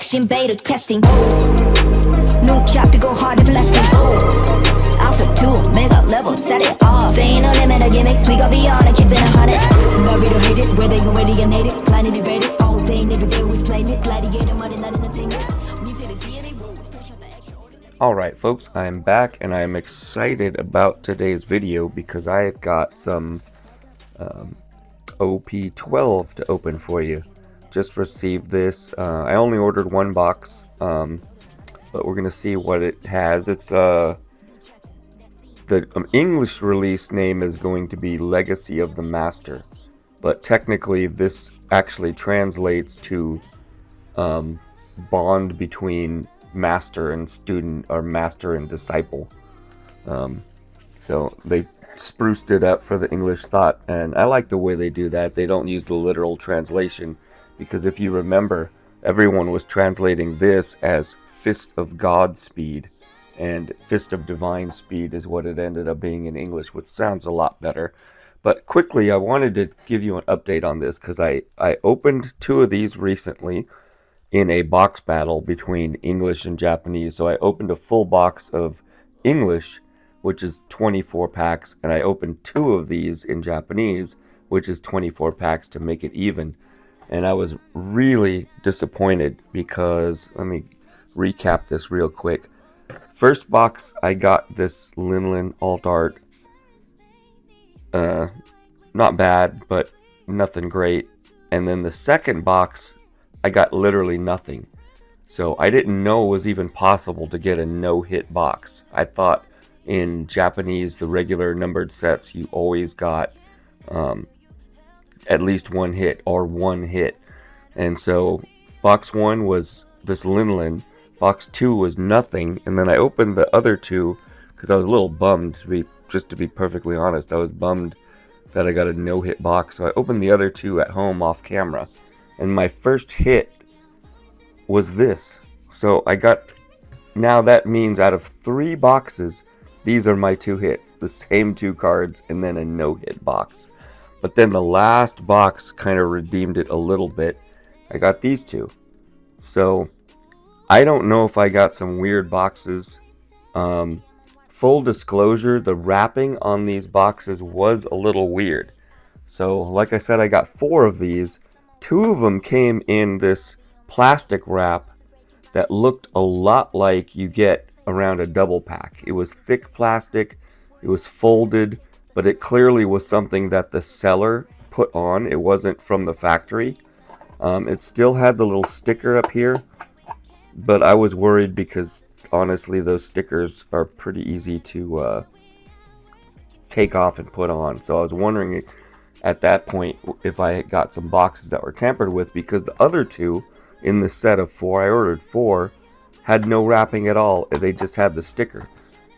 inspection, beta testing. New chapter, go hard if lasting. Alpha 2, mega level, set it off. Ain't no limit of gimmicks, we go beyond and keep it 100. Love it or hate it, whether you ready or native. Planning to rate it, all day, every day, we explain it. Gladiator, money, not entertainment. Mutated DNA, fresh out the extraordinary. Alright folks, I'm back and I'm excited about today's video because I've got some OP-12 to open for you. Just received this. I only ordered one box, but we're gonna see what it has. It's the English release name is going to be Legacy of the Master, but technically this actually translates to bond between master and student, or master and disciple. So they spruced it up for the English thought, and I like the way they do that. They don't use the literal translation, because if you remember, everyone was translating this as Fist of God Speed, and Fist of Divine Speed is what it ended up being in English, which sounds a lot better. But quickly, I wanted to give you an update on this because I opened two of these recently in a box battle between English and Japanese. So I opened a full box of English, which is 24 packs, and I opened two of these in Japanese, which is 24 packs to make it even. And I was really disappointed because, let me recap this real quick. First box, I got this Linlin Alt Art. Not bad, but nothing great. And then the second box, I got literally nothing. So I didn't know it was even possible to get a no-hit box. I thought in Japanese, the regular numbered sets, you always got at least one hit or one hit. And so box one was this Linlin. Box 2 was nothing, and then I opened the other two because I was a little bummed, to be perfectly honest. I was bummed that I got a no-hit box, so I opened the other two at home off camera, and my first hit was this. So I got, now that means out of 3 boxes, these are my 2 hits, the same 2 cards, and then a no-hit box. But then the last box kind of redeemed it a little bit. I got these 2. So I don't know if I got some weird boxes. Full disclosure, the wrapping on these boxes was a little weird. So like I said, I got 4 of these. 2 of them came in this plastic wrap that looked a lot like you get around a double pack. It was thick plastic, it was folded, but it clearly was something that the seller put on. It wasn't from the factory. It still had the little sticker up here, but I was worried because honestly those stickers are pretty easy to take off and put on. So I was wondering at that point if I got some boxes that were tampered with, because the other 2 in the set of 4, I ordered 4, had no wrapping at all. They just had the sticker.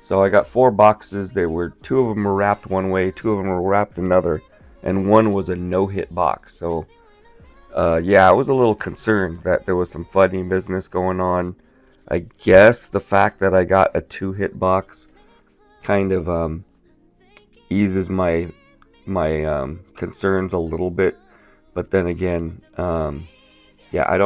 So I got 4 boxes. There were 2 of them were wrapped one way, 2 of them were wrapped another, and 1 was a no-hit box. So yeah, I was a little concerned that there was some funny business going on. I guess the fact that I got a 2-hit box kind of eases my concerns a little bit. But then again, yeah, I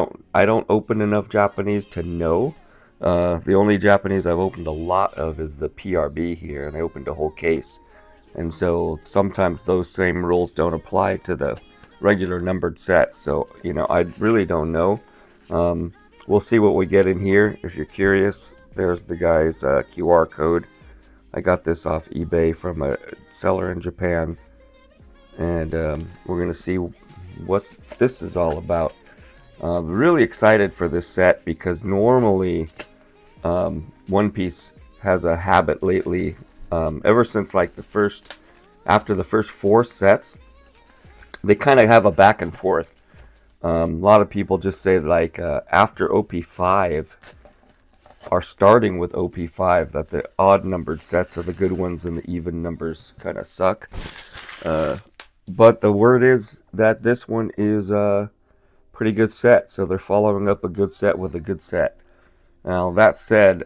don't open enough Japanese to know. The only Japanese I've opened a lot of is the PRB here, and I opened a whole case. And so sometimes those same rules don't apply to the regular numbered sets. So, you know, I really don't know. We'll see what we get in here. If you're curious, there's the guy's QR code. I got this off eBay from a seller in Japan. And we're going to see what this is all about. Really excited for this set because normally One Piece has a habit lately, ever since like after the first 4 sets, they kind of have a back and forth. A lot of people just say like after OP-5 are starting with OP-5 that the odd numbered sets are the good ones and the even numbers kind of suck. But the word is that this one is a pretty good set, so they're following up a good set with a good set. Now that said,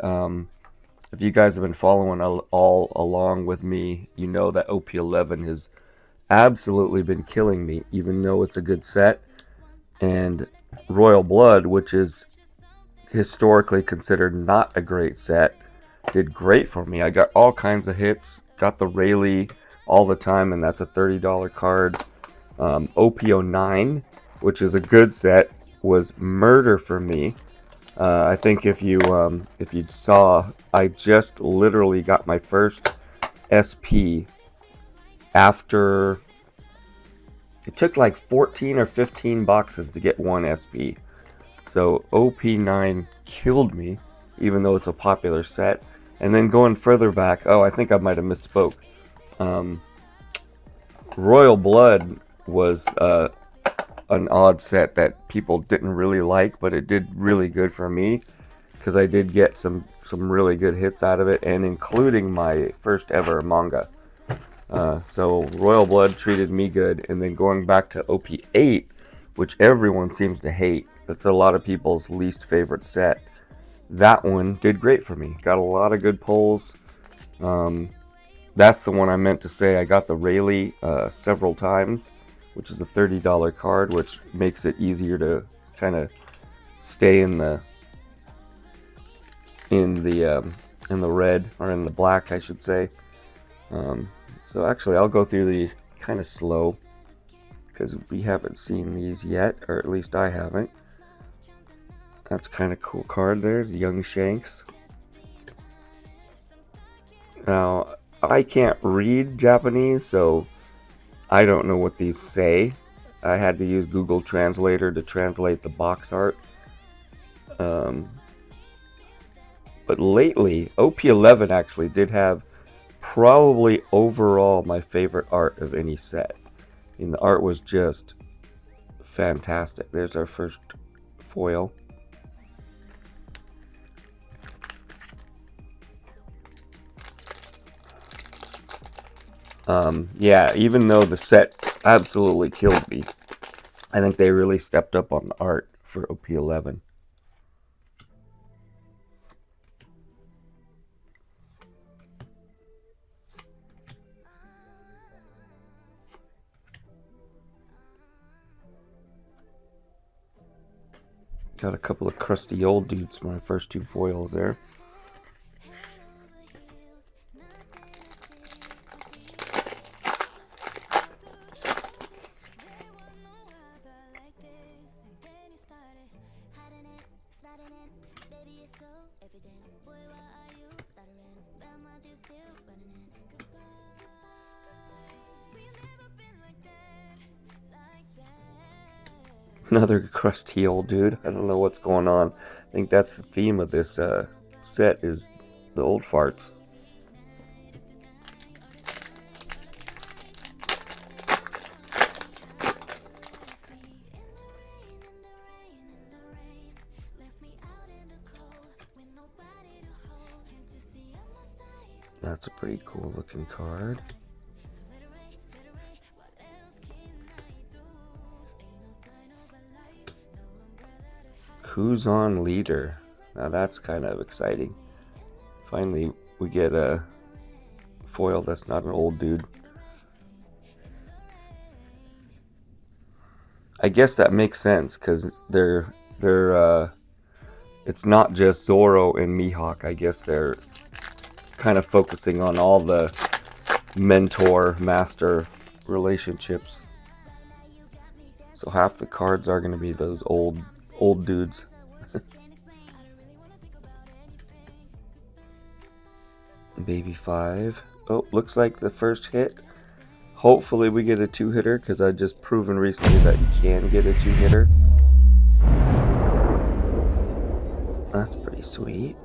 if you guys have been following all along with me, you know that OP-11 has absolutely been killing me, even though it's a good set. And Royal Blood, which is historically considered not a great set, did great for me. I got all kinds of hits, got the Rayleigh all the time, and that's a $30 card. OP-09, which is a good set, was murder for me. I think if you saw, I just literally got my first SP after it took like 14 or 15 boxes to get one SP. So OP-9 killed me, even though it's a popular set. And then going further back, I think I might have misspoke. Royal Blood was an odd set that people didn't really like, but it did really good for me because I did get some really good hits out of it, and including my first ever manga. So Royal Blood treated me good, and then going back to OP-8, which everyone seems to hate. That's a lot of people's least favorite set. That one did great for me. Got a lot of good pulls. That's the one I meant to say. I got the Rayleigh several times, which is a $30 card, which makes it easier to kind of stay in the red, or in the black, I should say. So actually, I'll go through these kind of slow because we haven't seen these yet, or at least I haven't. That's kind of cool card there, the Young Shanks. Now, I can't read Japanese, so I don't know what these say. I had to use Google Translator to translate the box art. But lately, OP-11 actually did have probably overall my favorite art of any set. I mean, the art was just fantastic. There's our first foil. Yeah, even though the set absolutely killed me, I think they really stepped up on the art for OP-11. Got a couple of crusty old dudes, my first two foils there. Another crusty old dude. I don't know what's going on. I think that's the theme of this set, is the old farts. That's a pretty cool looking card. Who's on leader? Now that's kind of exciting. Finally, we get a foil that's not an old dude. I guess that makes sense because they're it's not just Zoro and Mihawk. I guess they're kind of focusing on all the mentor-master relationships. So half the cards are going to be those old dudes. Baby 5. Oh, looks like the first hit. Hopefully we get a 2-hitter, because I've just proven recently that you can get a 2-hitter. That's pretty sweet.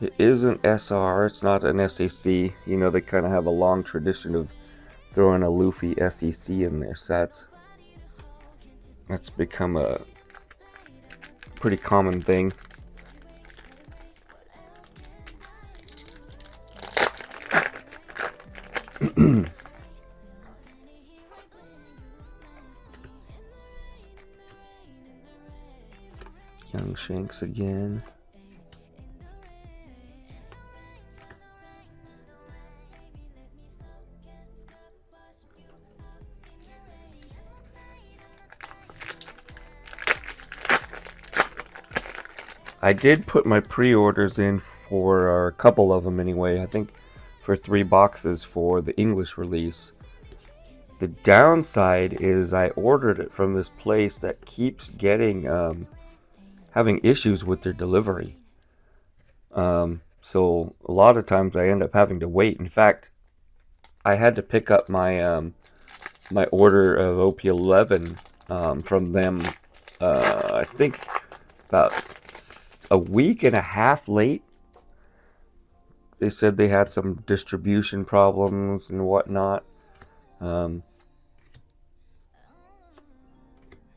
It is an SR, it's not an SAC. You know, they kind of have a long tradition of throwing a Luffy SEC in their sets. That's become a pretty common thing. Young Shanks again. I did put my pre-orders in for a couple of them anyway. I think for 3 boxes for the English release. The downside is I ordered it from this place that keeps getting having issues with their delivery. So a lot of times I end up having to wait. In fact, I had to pick up my my order of OP-11 from them. I think about a week and a half late. They said they had some distribution problems and whatnot.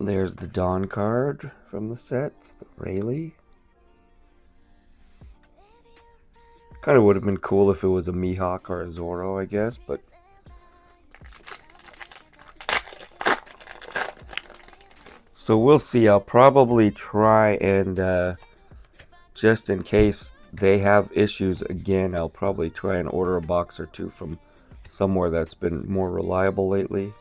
There's the Dawn card from the set, the Rayleigh. Kind of would have been cool if it was a Mihawk or a Zoro, I guess, but so we'll see. I'll probably try and just in case they have issues again, I'll probably try and order a box or two from somewhere that's been more reliable lately.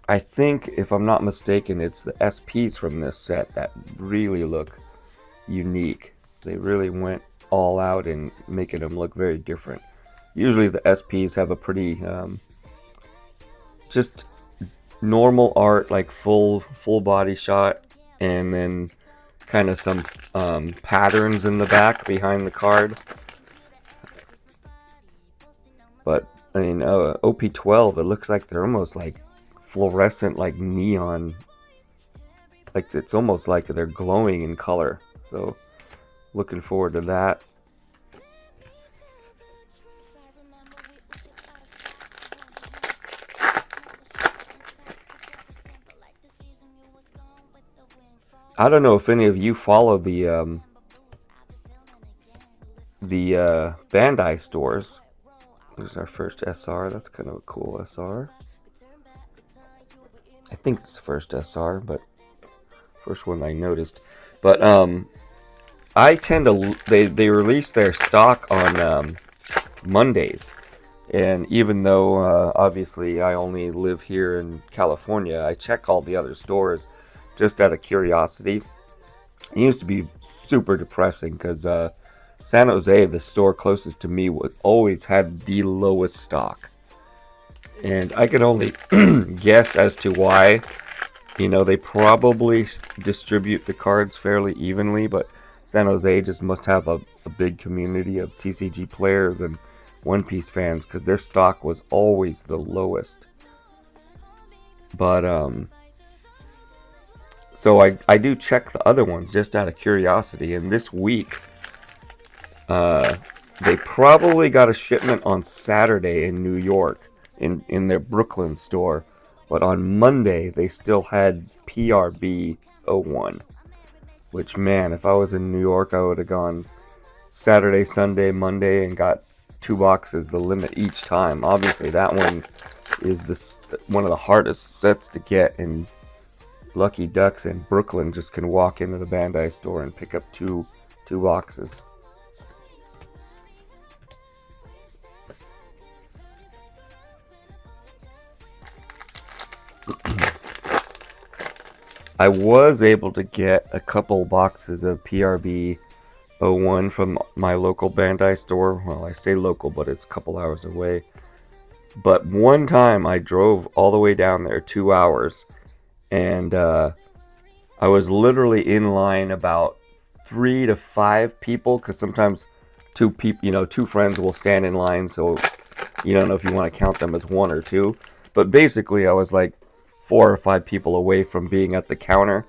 I think, if I'm not mistaken, it's the SPs from this set that really look unique. They really went all out in making them look very different. Usually the SPs have a pretty just normal art, like full body shot, and then kind of some patterns in the back behind the card. But I mean, OP-12, it looks like they're almost like fluorescent, like neon, like it's almost like they're glowing in color. So looking forward to that. I don't know if any of you follow the Bandai stores. There's our first SR. That's kind of a cool SR. I think it's the first SR, but first one I noticed. But I tend to they release their stock on Mondays, and even though obviously I only live here in California, I check all the other stores just out of curiosity. It used to be super depressing because San Jose, the store closest to me, always had the lowest stock. And I can only guess as to why. You know, they probably distribute the cards fairly evenly, but San Jose just must have a big community of TCG players and One Piece fans, because their stock was always the lowest. But, so I do check the other ones just out of curiosity, and this week, they probably got a shipment on Saturday in New York, in their Brooklyn store, but on Monday they still had PRB 01, which, man, if I was in New York, I would have gone Saturday, Sunday, Monday, and got 2 boxes, the limit each time. Obviously that one is one of the hardest sets to get, and Lucky Ducks in Brooklyn just can walk into the Bandai store and pick up two boxes. I was able to get a couple boxes of PRB 01 from my local Bandai store. Well, I say local, but it's a couple hours away. But one time I drove all the way down there, 2 hours, and I was literally in line about 3 to 5 people, because sometimes 2 people, 2 friends will stand in line, so you don't know if you want to count them as 1 or 2. But basically, I was like 4 or 5 people away from being at the counter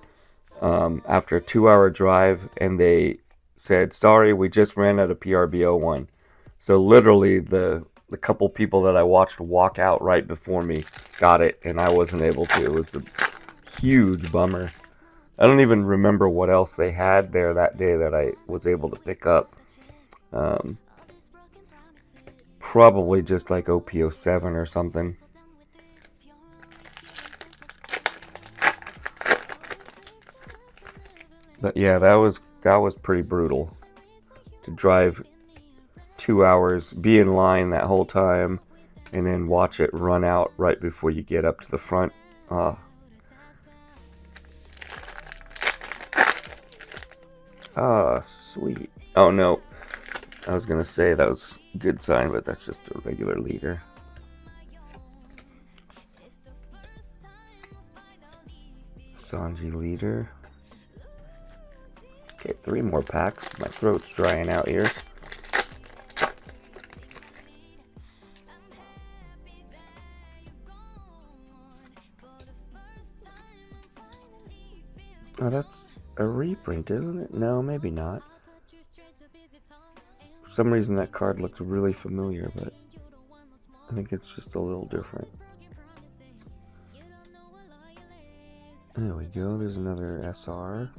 after a 2-hour drive, and they said, "Sorry, we just ran out of PRB 01." So literally, the couple people that I watched walk out right before me got it, and I wasn't able to. It was a huge bummer. I don't even remember what else they had there that day that I was able to pick up. Probably just like OP-07 or something. But yeah, that was pretty brutal to drive 2 hours, be in line that whole time, and then watch it run out right before you get up to the front. Sweet. Oh no, I was gonna say that was a good sign, but that's just a regular leader. Sanji leader. Okay, 3 more packs. My throat's drying out here. Oh, that's a reprint, isn't it? No, maybe not. For some reason that card looks really familiar, but I think it's just a little different. There we go, there's another SR.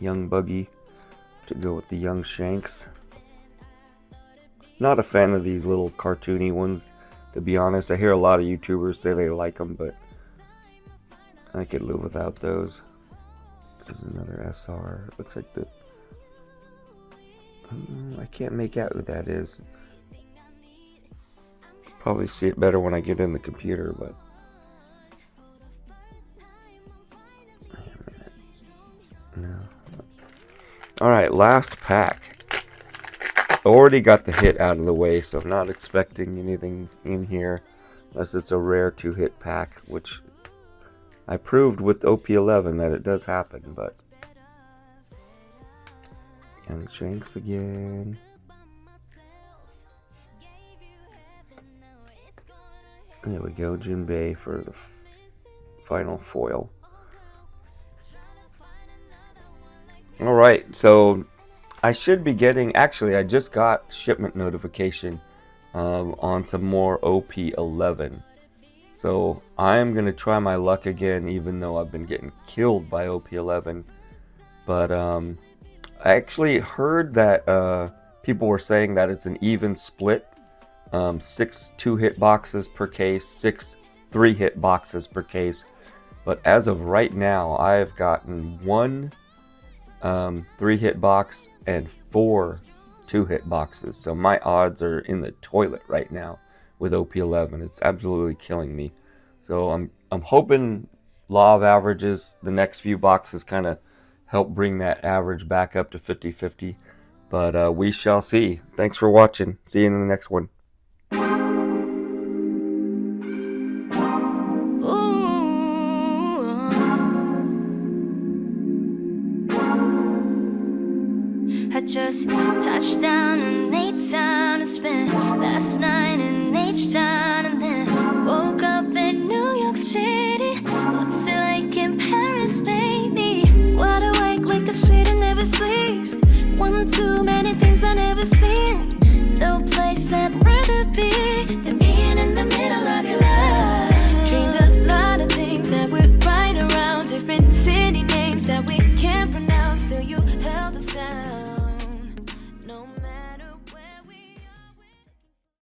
Young Buggy to go with the young Shanks. Not a fan of these little cartoony ones, to be honest. I hear a lot of YouTubers say they like them, but I could live without those. There's another SR. Looks like the... I can't make out who that is. Probably see it better when I get in the computer, but... No. Alright, last pack. Already got the hit out of the way, so I'm not expecting anything in here unless it's a rare 2-hit pack, which I proved with OP-11 that it does happen, but... Young Shanks again. There we go, Jinbei for the final foil. Alright, so I should be getting, actually I just got shipment notification on some more OP-11. So I'm going to try my luck again, even though I've been getting killed by OP-11. But I actually heard that people were saying that it's an even split. 6 2-hit boxes per case, 6 3-hit boxes per case. But as of right now, I've gotten 1 3-hit box and 4 2-hit boxes, so my odds are in the toilet right now with OP-11. It's absolutely killing me. So I'm hoping law of averages, the next few boxes kind of help bring that average back up to 50-50, but we shall see. Thanks for watching. See you in the next one. I just touched down and